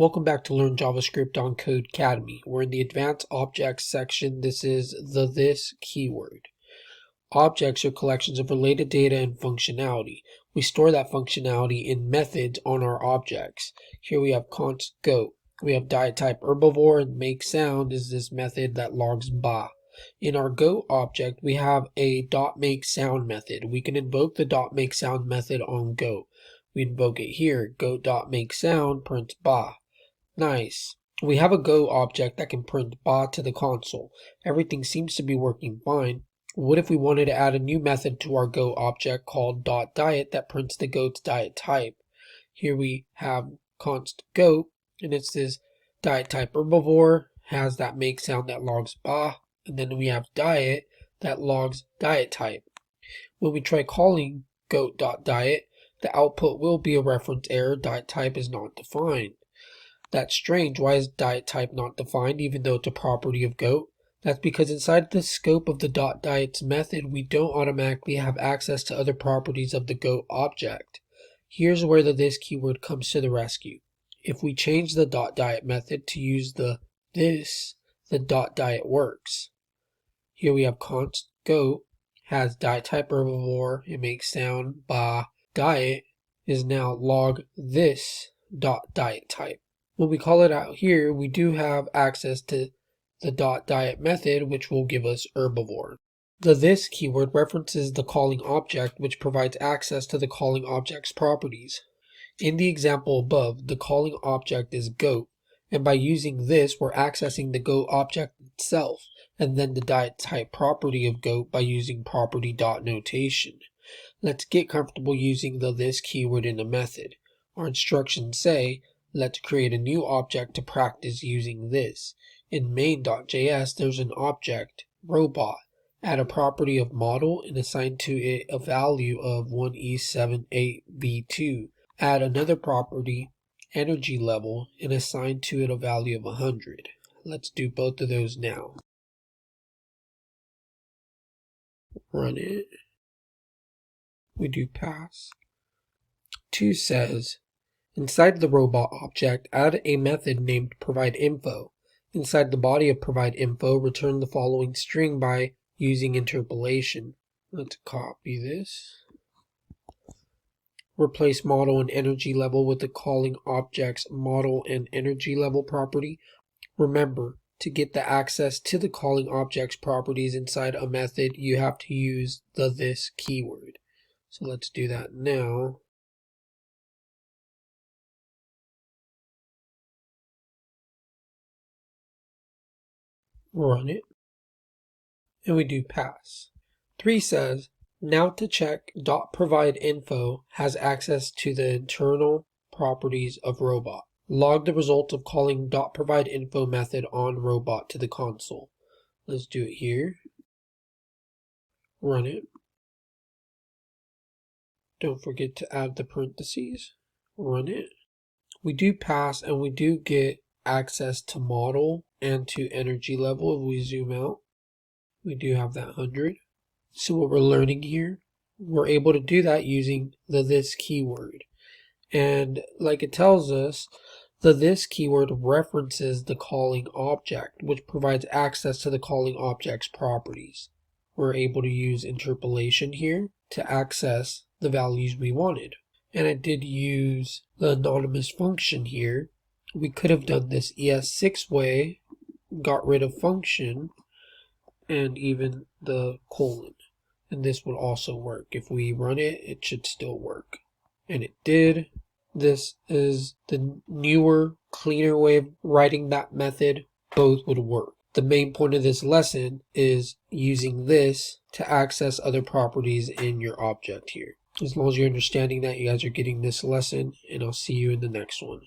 Welcome back to Learn JavaScript on Codecademy. We're in the Advanced Objects section. This is the this keyword. Objects are collections of related data and functionality. We store that functionality in methods on our objects. Here we have const goat. We have diet type herbivore, and make sound is this method that logs ba. In our goat object, we have a .make sound method. We can invoke the .make sound method on goat. We invoke it here. Goat.make sound prints ba. Nice. We have a Go object that can print ba to the console. Everything seems to be working fine. What if we wanted to add a new method to our Go object called .diet that prints the goat's diet type? Here we have const goat, and it says diet type herbivore, has that make sound that logs ba, and then we have diet that logs diet type. When we try calling goat.diet, the output will be a reference error. Diet type is not defined. That's strange. Why is diet type not defined even though it's a property of goat? That's because inside the scope of the .diet's method, we don't automatically have access to other properties of the goat object. Here's where the this keyword comes to the rescue. If we change the .diet method to use the this, the .diet works. Here we have const goat has diet type herbivore, it makes sound ba. Diet is now log this .diet type. When we call it out here, we do have access to the .diet method, which will give us herbivore. The this keyword references the calling object, which provides access to the calling object's properties. In the example above, the calling object is goat, and by using this, we're accessing the goat object itself, and then the diet type property of goat by using property.notation. Let's get comfortable using the this keyword in a method. Our instructions say, let's create a new object to practice using this. In main.js, there's an object, robot. Add a property of model and assign to it a value of 1E78V2. Add another property, energy level, and assign to it a value of 100. Let's do both of those now. Run it. We do pass. 2 says, inside the robot object, add a method named provideInfo. Inside the body of provideInfo, return the following string by using interpolation. Let's copy this. Replace model and energy level with the calling object's model and energy level property. Remember, to get the access to the calling object's properties inside a method, you have to use the this keyword. So let's do that now. Run it, and we do pass. 3 says, now to check .provideInfo has access to the internal properties of robot. Log the result of calling .provideInfo method on robot to the console. Let's do it here. Run it. Don't forget to add the parentheses. Run it. We do pass, and we do get access to model and to energy level. If we zoom out, we do have that 100. So what we're learning here, we're able to do that using the this keyword. And like it tells us, the this keyword references the calling object, which provides access to the calling object's properties. We're able to use interpolation here to access the values we wanted. And I did use the anonymous function here. We could have done this ES6 way, got rid of function, and even the colon. And this would also work. If we run it, it should still work. And it did. This is the newer, cleaner way of writing that method. Both would work. The main point of this lesson is using this to access other properties in your object here. As long as you're understanding that, you guys are getting this lesson, and I'll see you in the next one.